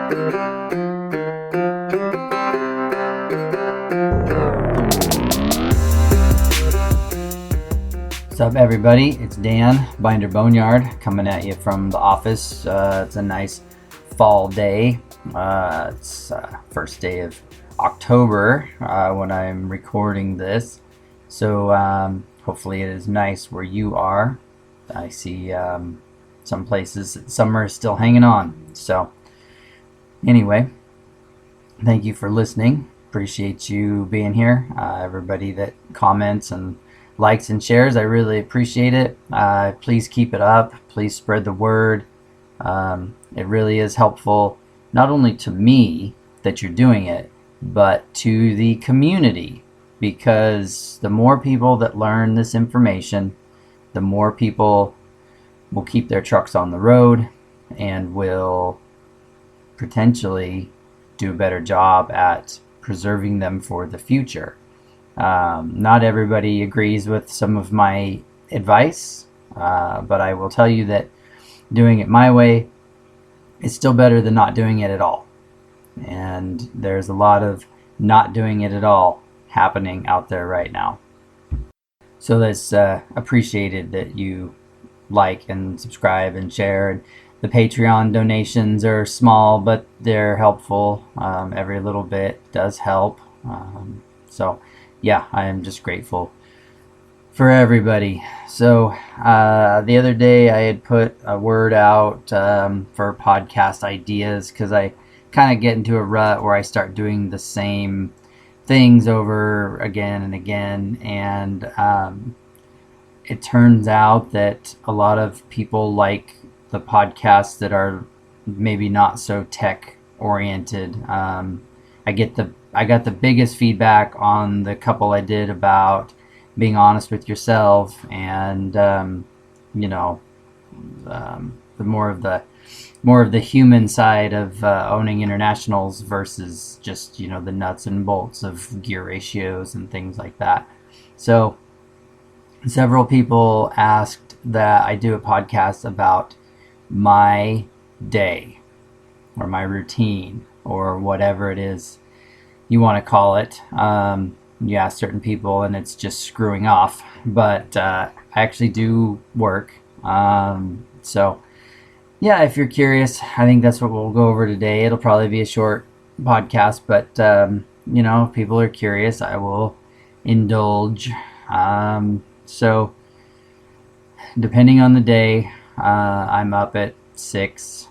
What's up, everybody? It's Dan, Binder Boneyard, coming at you from the office. It's a nice fall day. It's first day of October when I'm recording this. So hopefully it is nice where you are. I see some places summer is still hanging on. So anyway, thank you for listening. Appreciate you being here. Everybody that comments and likes and shares, I really appreciate it. Please keep it up. Please spread the word. It really is helpful, not only to me that you're doing it, but to the community, because the more people that learn this information, the more people will keep their trucks on the road and will potentially do a better job at preserving them for the future. Not everybody agrees with some of my advice, but I will tell you that doing it my way is still better than not doing it at all. And there's a lot of not doing it at all happening out there right now. So that's appreciated that you like and subscribe and share. And the Patreon donations are small, but they're helpful. Every little bit does help. So yeah, I am just grateful for everybody. So the other day I had put a word out for podcast ideas, because I kind of get into a rut where I start doing the same things over again and again, and it turns out that a lot of people like the podcasts that are maybe not so tech oriented. I got the biggest feedback on the couple I did about being honest with yourself, and the more of the human side of owning internationals versus just the nuts and bolts of gear ratios and things like that. So several people asked that I do a podcast about my day or my routine or whatever it is you want to call it. You ask certain people and it's just screwing off, but I actually do work. So yeah, if you're curious, I think that's what we'll go over today. It'll probably be a short podcast, but if people are curious, I will indulge. So depending on the day, I'm up at 6.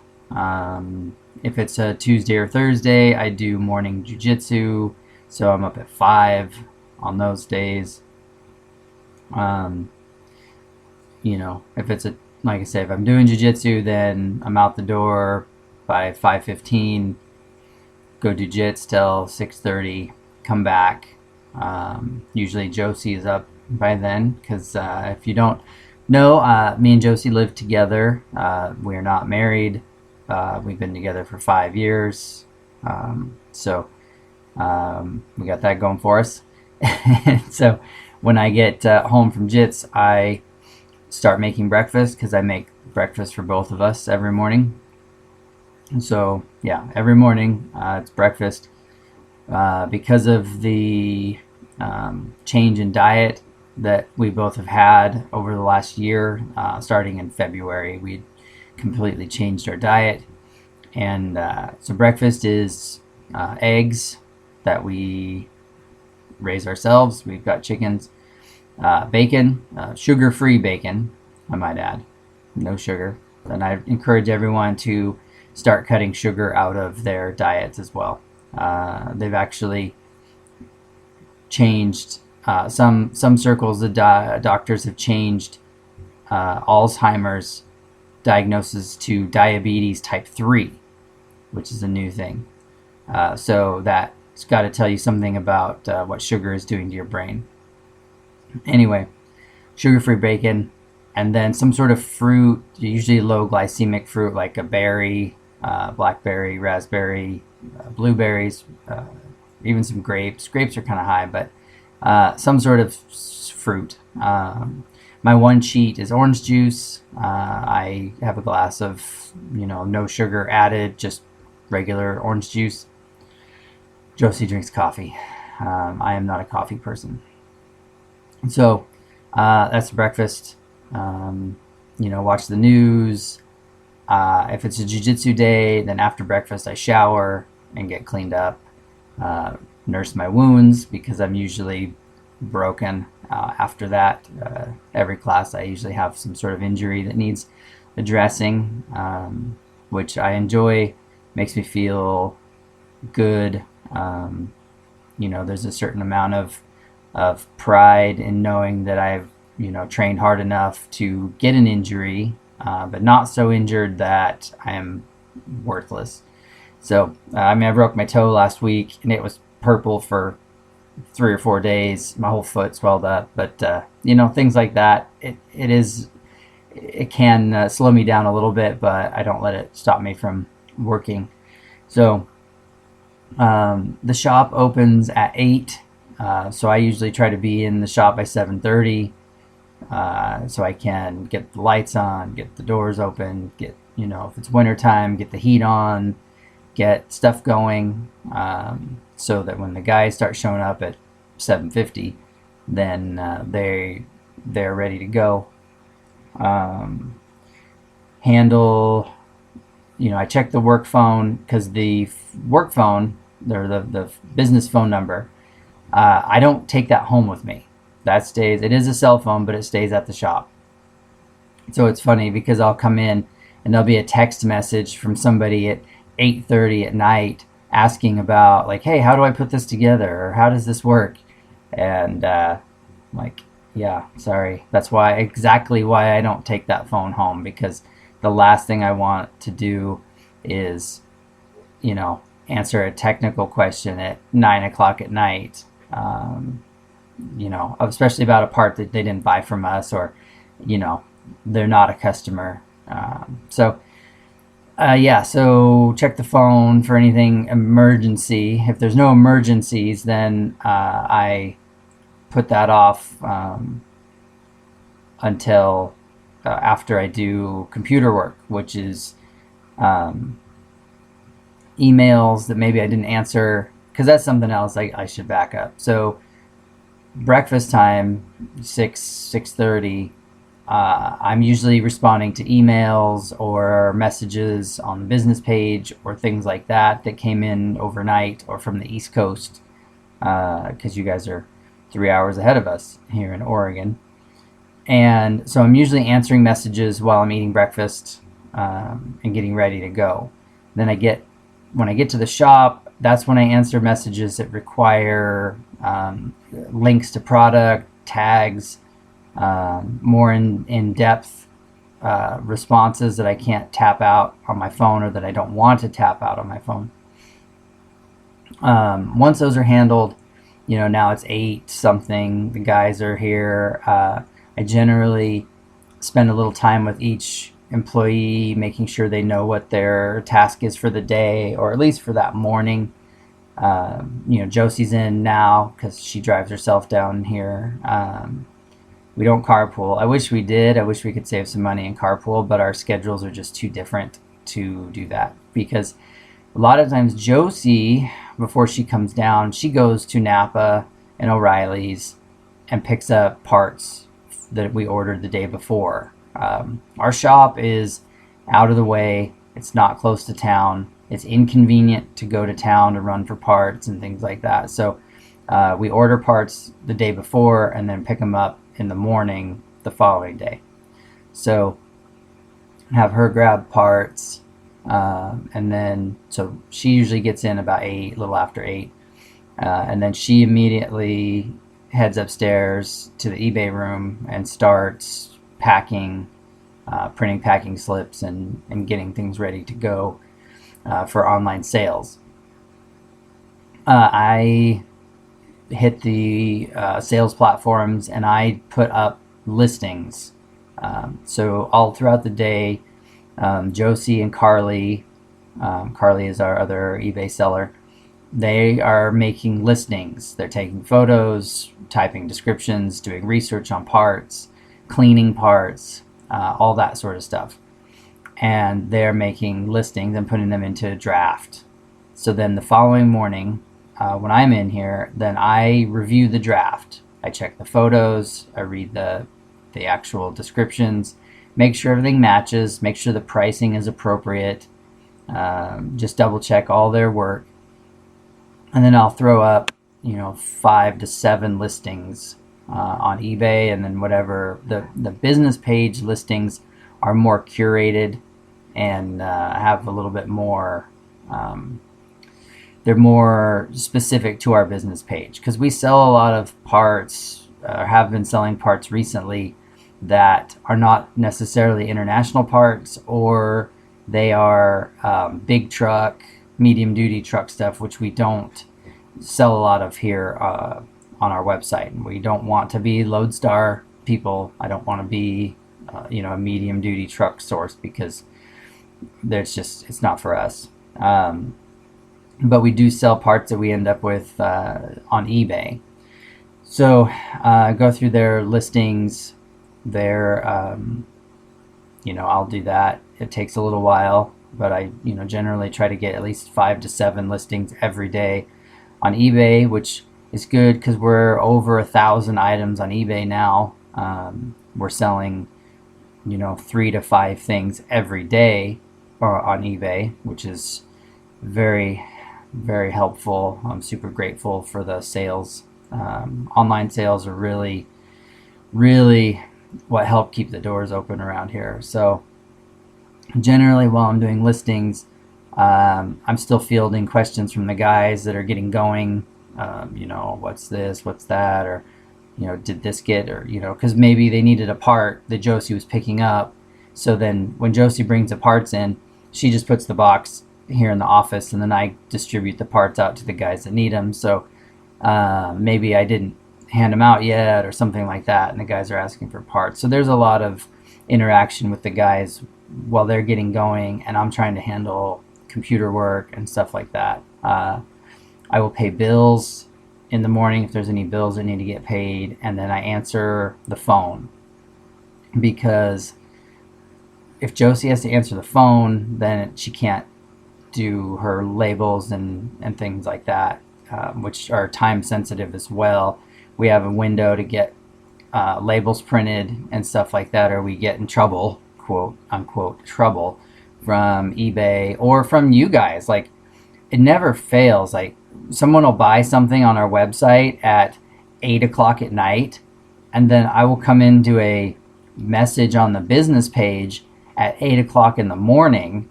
If it's a Tuesday or Thursday, I do morning jiu-jitsu, so I'm up at 5 on those days. If it's like I say, if I'm doing jiu-jitsu, then I'm out the door by 5:15, go do jits till 6:30, come back. Usually Josie is up by then, because if you don't know, me and Josie live together. We're not married. We've been together for 5 years. So we got that going for us. So when I get home from jits, I start making breakfast, because I make breakfast for both of us every morning. So yeah, every morning it's breakfast. Because of the change in diet that we both have had over the last year, starting in February, we completely changed our diet. And so breakfast is eggs that we raise ourselves. We've got chickens, bacon, sugar-free bacon, I might add, no sugar. And I encourage everyone to start cutting sugar out of their diets as well. They've actually changed some circles. The doctors have changed Alzheimer's diagnosis to diabetes type 3, which is a new thing. So that's got to tell you something about what sugar is doing to your brain. Anyway, sugar-free bacon, and then some sort of fruit, usually low glycemic fruit like a berry, blackberry, raspberry, blueberries, even some grapes. Grapes are kind of high, but some sort of fruit. My one cheat is orange juice. I have a glass of, no sugar added, just regular orange juice. Josie drinks coffee. I am not a coffee person. So that's breakfast. Watch the news. If it's a jiu-jitsu day, then after breakfast I shower and get cleaned up. Nurse my wounds because I'm usually broken after that. Every class I usually have some sort of injury that needs addressing, which I enjoy. Makes me feel good. There's a certain amount of pride in knowing that I've trained hard enough to get an injury, but not so injured that I am worthless. So I broke my toe last week and it was purple for 3 or 4 days. My whole foot swelled up, but things like that. It can slow me down a little bit, but I don't let it stop me from working. So the shop opens at 8, so I usually try to be in the shop by 7:30, so I can get the lights on, get the doors open, get if it's winter time, get the heat on, get stuff going, so that when the guys start showing up at 7:50, then they're ready to go. Handle, I check the work phone, because the work phone, or the business phone number, I don't take that home with me. That stays. It is a cell phone, but it stays at the shop. So it's funny because I'll come in and there'll be a text message from somebody at 8:30 at night asking about, like, hey, how do I put this together, or how does this work? And yeah, sorry. That's exactly why I don't take that phone home, because the last thing I want to do is answer a technical question at 9 o'clock at night, especially about a part that they didn't buy from us, or they're not a customer. So check the phone for anything emergency. If there's no emergencies, then I put that off until after I do computer work, which is emails that maybe I didn't answer, because that's something else I should back up. So breakfast time, 6:30, I'm usually responding to emails or messages on the business page or things like that came in overnight or from the East Coast, because you guys are 3 hours ahead of us here in Oregon. And so I'm usually answering messages while I'm eating breakfast and getting ready to go. Then when I get to the shop, that's when I answer messages that require links to product, tags, more in-depth responses that I can't tap out on my phone, or that I don't want to tap out on my phone. Once those are handled, now it's 8 something, the guys are here. I generally spend a little time with each employee, making sure they know what their task is for the day, or at least for that morning. Josie's in now because she drives herself down here. We don't carpool. I wish we did. I wish we could save some money and carpool, but our schedules are just too different to do that, because a lot of times Josie, before she comes down, she goes to Napa and O'Reilly's and picks up parts that we ordered the day before. Our shop is out of the way. It's not close to town. It's inconvenient to go to town to run for parts and things like that. So we order parts the day before and then pick them up in the morning the following day. So have her grab parts, and then so she usually gets in about 8, a little after 8, and then she immediately heads upstairs to the eBay room and starts packing, printing packing slips and getting things ready to go for online sales. I hit the sales platforms and I put up listings. So all throughout the day, Josie and Carly is our other eBay seller, they are making listings. They're taking photos, typing descriptions, doing research on parts, cleaning parts, all that sort of stuff. And they're making listings and putting them into a draft. So then the following morning, when I'm in here, then I review the draft. I check the photos, I read the actual descriptions, make sure everything matches, make sure the pricing is appropriate, just double check all their work, and then I'll throw up 5 to 7 listings on eBay. And then whatever the business page listings are more curated and have a little bit more, they're more specific to our business page, because we sell a lot of parts, or have been selling parts recently, that are not necessarily international parts, or they are big truck, medium duty truck stuff, which we don't sell a lot of here on our website. We don't want to be Lodestar people. I don't want to be a medium duty truck source, because it's not for us. But we do sell parts that we end up with on eBay. So go through their listings. I'll do that. It takes a little while, but I generally try to get at least 5 to 7 listings every day on eBay, which is good because we're over 1,000 items on eBay now. We're selling 3 to 5 things every day on eBay, which is very, very helpful. I'm super grateful for the sales. Online sales are really, really what help keep the doors open around here. So generally, while I'm doing listings, I'm still fielding questions from the guys that are getting going. What's this, what's that, or did this get, or because maybe they needed a part that Josie was picking up. So then when Josie brings the parts in, she just puts the box here in the office, and then I distribute the parts out to the guys that need them. So maybe I didn't hand them out yet, or something like that, and the guys are asking for parts. So there's a lot of interaction with the guys while they're getting going, and I'm trying to handle computer work and stuff like that. I will pay bills in the morning if there's any bills that need to get paid, and then I answer the phone, because if Josie has to answer the phone, then she can't do her labels and things like that, which are time sensitive as well. We have a window to get labels printed and stuff like that, or we get in trouble, quote unquote trouble, from eBay or from you guys. Like, it never fails. Like, someone will buy something on our website at 8 o'clock at night, and then I will come into a message on the business page at 8 o'clock in the morning,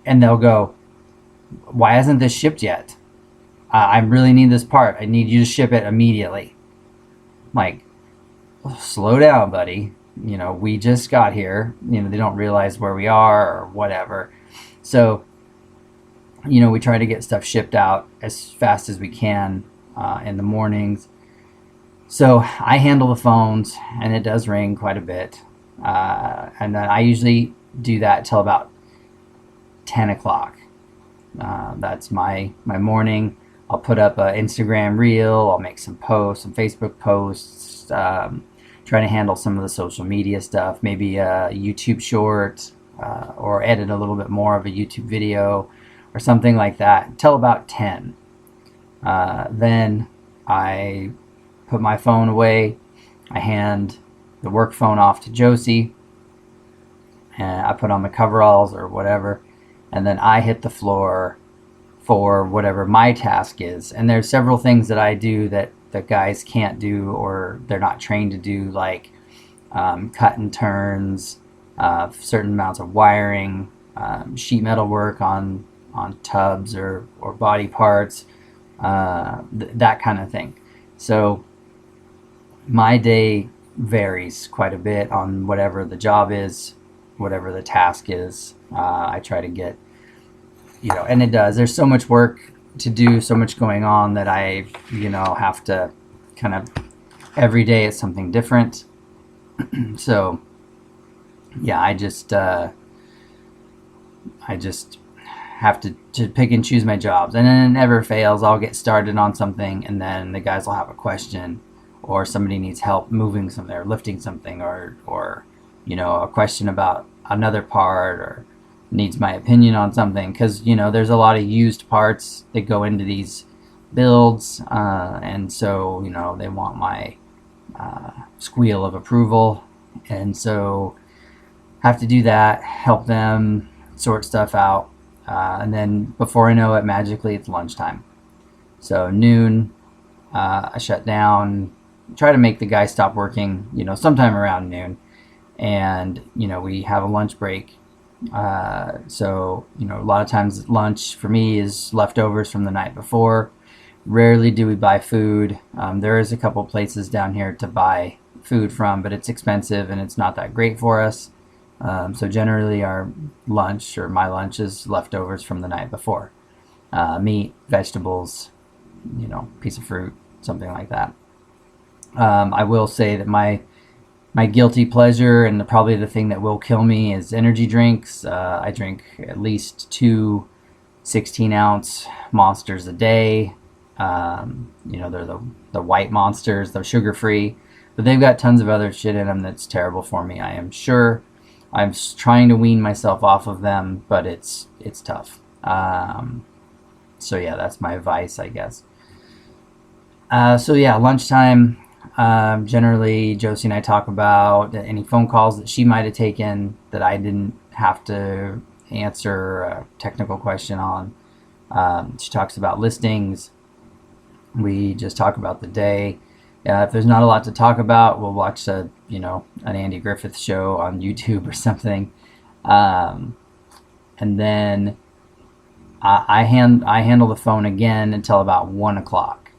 and they'll go, "Why hasn't this shipped yet? I really need this part. I need you to ship it immediately." I'm like, slow down, buddy. We just got here. They don't realize where we are or whatever. So, we try to get stuff shipped out as fast as we can in the mornings. So I handle the phones, and it does ring quite a bit. And then I usually do that till about 10 o'clock. That's my morning. I'll put up an Instagram reel. I'll make some posts, some Facebook posts, trying to handle some of the social media stuff, maybe a YouTube short, or edit a little bit more of a YouTube video or something like that until about 10. Then I put my phone away. I hand the work phone off to Josie, and I put on the coveralls or whatever, and then I hit the floor for whatever my task is. And there's several things that I do that the guys can't do, or they're not trained to do, like cut and turns, certain amounts of wiring, sheet metal work on tubs or body parts, that kind of thing. So my day varies quite a bit on whatever the job is, whatever the task is. I try to get, and it does. There's so much work to do, so much going on, that I, have to kind of, every day it's something different. So yeah, I just have to pick and choose my jobs, and then it never fails. I'll get started on something, and then the guys will have a question, or somebody needs help moving something or lifting something, or a question about another part, or needs my opinion on something, because there's a lot of used parts that go into these builds, and so they want my squeal of approval, and so have to do that, help them sort stuff out, and then before I know it, magically it's lunchtime. So noon, I shut down, try to make the guy stop working sometime around noon, and we have a lunch break. So a lot of times lunch for me is leftovers from the night before. Rarely do we buy food. There is a couple places down here to buy food from, but it's expensive and it's not that great for us. So generally our lunch, or my lunch, is leftovers from the night before. Meat, vegetables, piece of fruit, something like that. I will say that my guilty pleasure, and probably the thing that will kill me, is energy drinks. I drink at least 2 16-ounce monsters a day. They're the white monsters, they're sugar-free, but they've got tons of other shit in them that's terrible for me, I am sure. I'm trying to wean myself off of them, but it's tough. So yeah, that's my vice, I guess. So yeah, lunchtime. Generally, Josie and I talk about any phone calls that she might have taken that I didn't have to answer a technical question on. She talks about listings. We just talk about the day. If there's not a lot to talk about, we'll watch an Andy Griffith show on YouTube or something. And then I handle the phone again until about 1 o'clock,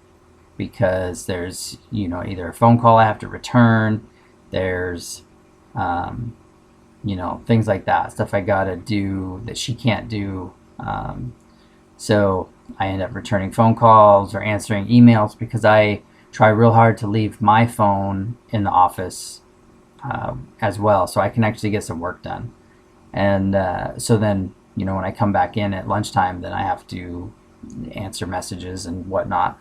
because there's either a phone call I have to return, there's things like that, stuff I gotta do that she can't do. So I end up returning phone calls or answering emails, because I try real hard to leave my phone in the office as well, so I can actually get some work done. And so then when I come back in at lunchtime, then I have to answer messages and whatnot.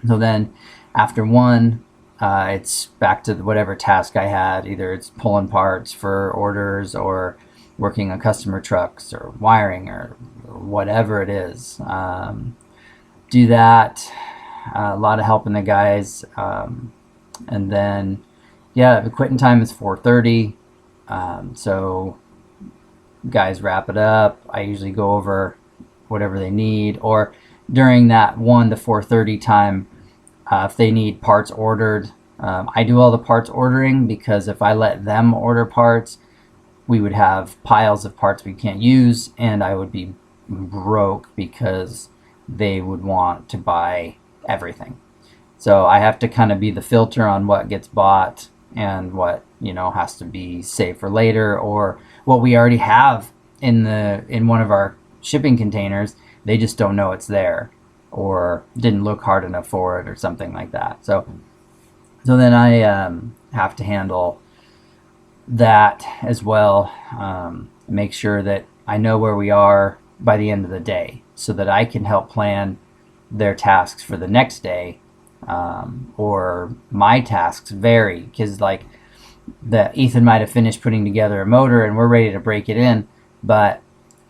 So then after 1, it's back to whatever task I had. Either it's pulling parts for orders, or working on customer trucks, or wiring, or whatever it is. Do that. A lot of helping the guys. And then, the quitting time is 4:30. So guys wrap it up. I usually go over whatever they need, or during that 1 to 4:30 time, if they need parts ordered, I do all the parts ordering, because if I let them order parts, we would have piles of parts we can't use, and I would be broke, because they would want to buy everything. So I have to kind of be the filter on what gets bought and what has to be saved for later, or what we already have in one of our shipping containers. They just don't know it's there, or didn't look hard enough for it, or something like that. So then I have to handle that as well. Make sure that I know where we are by the end of the day, so that I can help plan their tasks for the next day. Or my tasks vary, because like Ethan might have finished putting together a motor and we're ready to break it in, but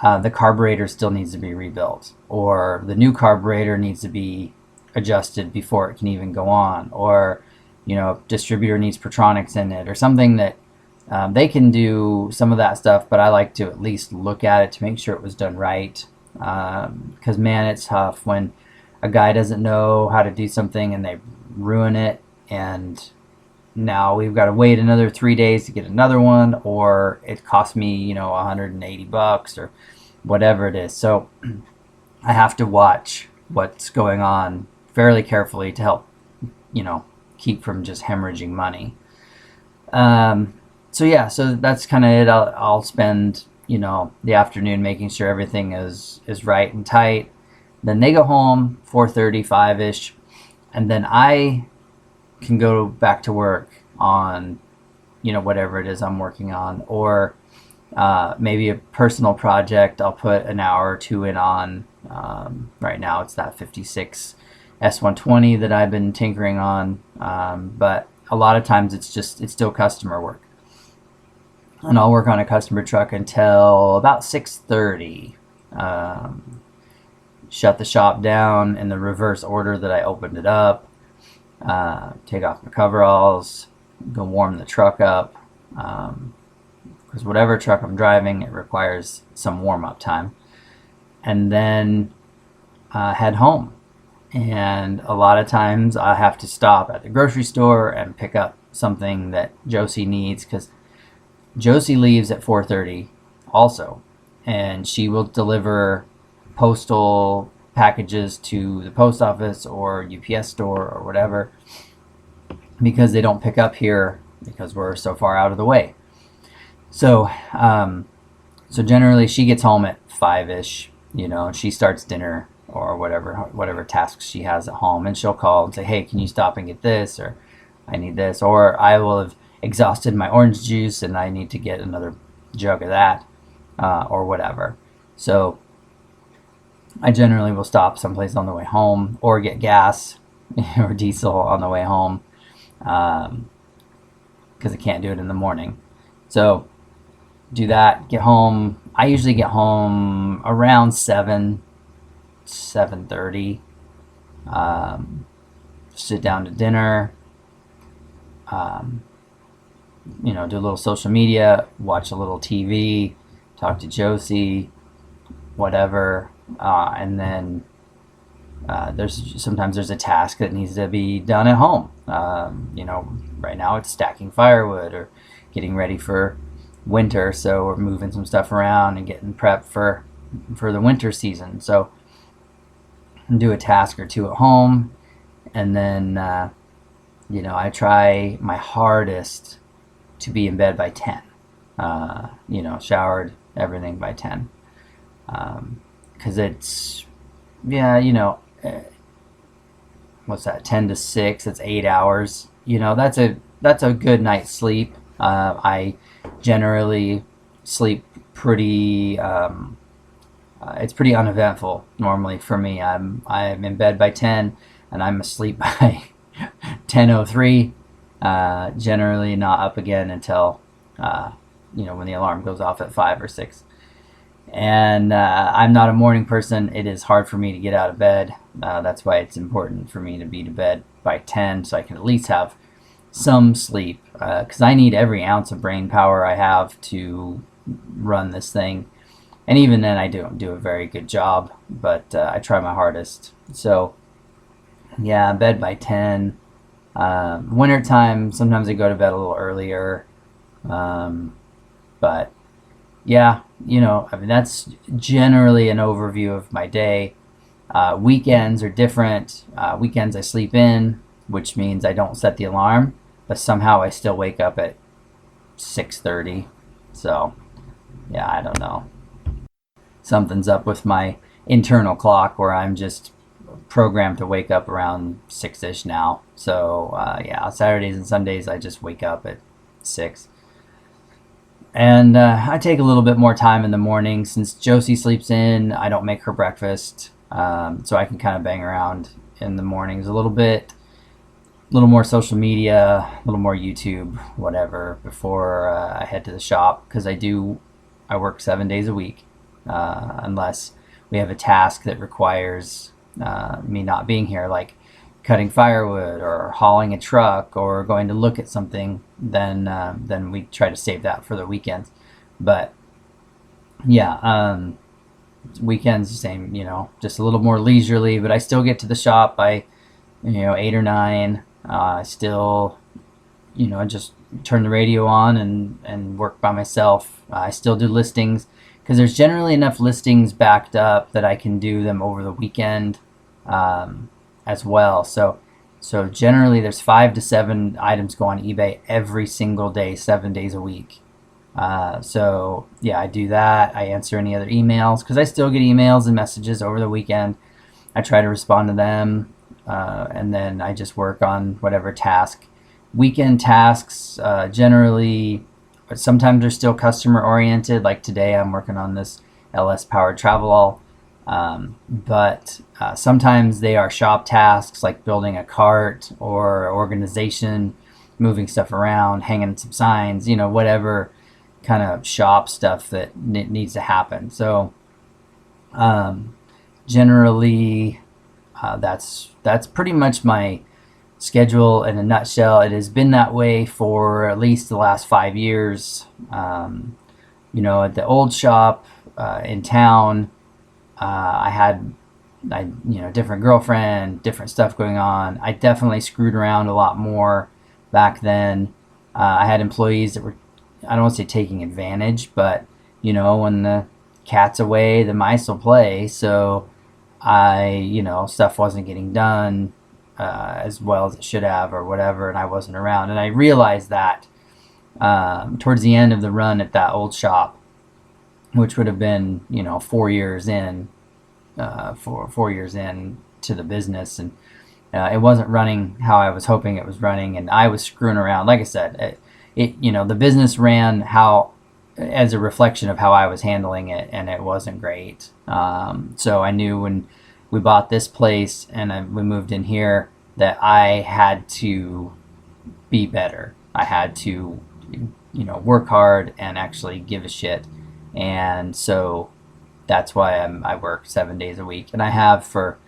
the carburetor still needs to be rebuilt, or the new carburetor needs to be adjusted before it can even go on, or distributor needs Pertronics in it, or something that they can do some of that stuff, but I like to at least look at it to make sure it was done right. Because man, it's tough when a guy doesn't know how to do something and they ruin it, and now we've got to wait another 3 days to get another one, or it cost me $180 or whatever it is. So I have to watch what's going on fairly carefully to help keep from just hemorrhaging money. So that's kind of it. I'll spend the afternoon making sure everything is right and tight. Then they go home 4:30, 5-ish, and then I can go back to work on whatever it is I'm working on, or maybe a personal project I'll put an hour or 2 in on. Right now it's that 56 S120 that I've been tinkering on, but a lot of times it's still customer work. and I'll work on a customer truck until about 6:30. Shut the shop down in the reverse order that I opened it up. Take off my coveralls, go warm the truck up, because whatever truck I'm driving, it requires some warm-up time, and then head home. And a lot of times I have to stop at the grocery store and pick up something that Josie needs, because Josie leaves at 4:30 also, and she will deliver postal packages to the post office or UPS store or whatever, because they don't pick up here because we're so far out of the way. So so generally she gets home at 5ish, and she starts dinner or whatever tasks she has at home, and she'll call and say, hey, can you stop and get this, or I need this, or I will have exhausted my orange juice and I need to get another jug of that, or whatever. So I generally will stop someplace on the way home or get gas or diesel on the way home, because I can't do it in the morning. So do that, get home. I usually get home around 7:30. Sit down to dinner, do a little social media, watch a little TV, talk to Josie, whatever, and then sometimes there's a task that needs to be done at home. Right now it's stacking firewood or getting ready for winter, so we're moving some stuff around and getting prepped for the winter season. So do a task or two at home, and then I try my hardest to be in bed by 10. Showered, everything by 10, because it's what's that, 10 to 6, it's 8 hours. That's a good night's sleep. I generally sleep pretty it's pretty uneventful normally for me. I'm in bed by 10 and I'm asleep by 10:03. Generally not up again until when the alarm goes off at 5 or 6. And I'm not a morning person. It is hard for me to get out of bed. That's why it's important for me to be to bed by 10, so I can at least have some sleep, because I need every ounce of brain power I have to run this thing. And even then I don't do a very good job, but I try my hardest. So yeah, bed by 10. Wintertime, sometimes I go to bed a little earlier. But yeah, that's generally an overview of my day. Weekends are different. Weekends I sleep in, which means I don't set the alarm, but somehow I still wake up at 6:30. So yeah, I don't know. Something's up with my internal clock where I'm just programmed to wake up around 6ish now. So yeah, Saturdays and Sundays I just wake up at 6. And I take a little bit more time in the morning. Since Josie sleeps in, I don't make her breakfast, so I can kind of bang around in the mornings a little bit, a little more social media, a little more YouTube, whatever, before I head to the shop, because I work 7 days a week, unless we have a task that requires me not being here, like cutting firewood or hauling a truck or going to look at something. Then we try to save that for the weekends. But yeah, weekends the same, just a little more leisurely, but I still get to the shop by 8 or 9. I still just turn the radio on and work by myself. I still do listings, because there's generally enough listings backed up that I can do them over the weekend as well. So generally there's 5 to 7 items go on eBay every single day, 7 days a week. So yeah, I do that. I answer any other emails, because I still get emails and messages over the weekend. I try to respond to them, and then I just work on whatever task. Weekend tasks, generally, but sometimes they're still customer oriented. Like today I'm working on this LS powered travelall. But sometimes they are shop tasks, like building a cart or organization, moving stuff around, hanging some signs, whatever kind of shop stuff that needs to happen. So generally, that's pretty much my schedule in a nutshell. It has been that way for at least the last 5 years. At the old shop in town, I had different girlfriend, different stuff going on. I definitely screwed around a lot more back then. I had employees that were, I don't want to say taking advantage, but when the cat's away, the mice will play. So stuff wasn't getting done as well as it should have or whatever, and I wasn't around. And I realized that towards the end of the run at that old shop, which would have been 4 years in, 4 years in to the business, and it wasn't running how I was hoping it was running, and I was screwing around. Like I said, the business ran how as a reflection of how I was handling it, and it wasn't great. So I knew when we bought this place and we moved in here that I had to be better. I had to, work hard and actually give a shit. And so that's why I work 7 days a week, and I have for,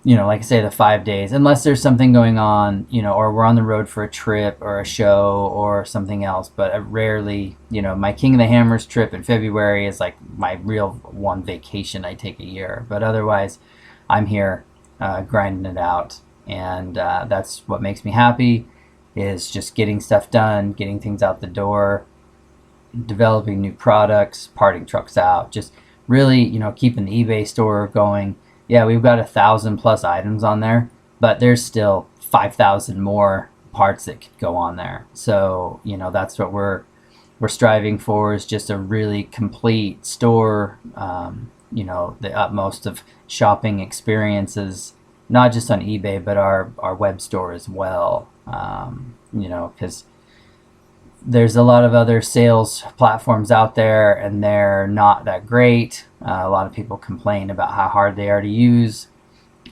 like I say, the 5 days, unless there's something going on, or we're on the road for a trip or a show or something else. But I rarely, my King of the Hammers trip in February is like my real one vacation I take a year. But otherwise, I'm here grinding it out, and that's what makes me happy, is just getting stuff done, getting things out the door, developing new products, parting trucks out, just really, keeping the eBay store going. Yeah, we've got 1,000+ items on there, but there's still 5,000 more parts that could go on there. So, that's what we're striving for, is just a really complete store, the utmost of shopping experiences, not just on eBay, but our web store as well. Because there's a lot of other sales platforms out there, and they're not that great. A lot of people complain about how hard they are to use.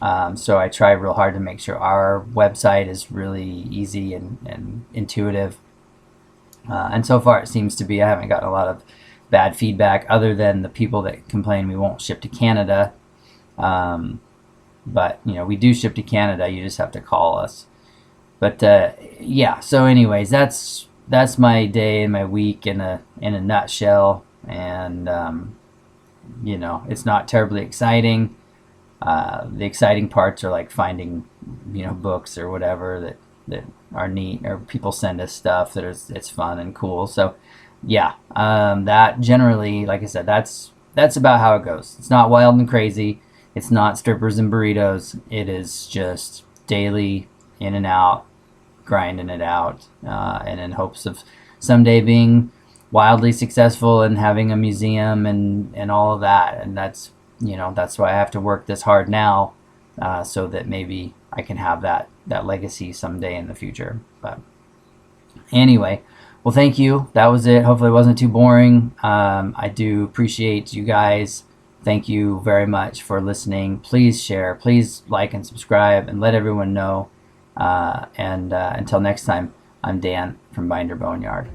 So I try real hard to make sure our website is really easy and intuitive. And so far it seems to be. I haven't gotten a lot of bad feedback, other than the people that complain we won't ship to Canada. But we do ship to Canada. You just have to call us. But yeah. So anyways, that's my day and my week in a nutshell. And it's not terribly exciting. The exciting parts are like finding books or whatever that are neat, or people send us stuff that it's fun and cool. So yeah, that generally, like I said, that's about how it goes. It's not wild and crazy. It's not strippers and burritos. It is just daily in and out, grinding it out, and in hopes of someday being wildly successful and having a museum and all of that. And that's why I have to work this hard now, so that maybe I can have that legacy someday in the future. But anyway, well, thank you. That was it. Hopefully it wasn't too boring. I do appreciate you guys. Thank you very much for listening. Please share, please like and subscribe, and let everyone know. And until next time, I'm Dan from Binder Boneyard.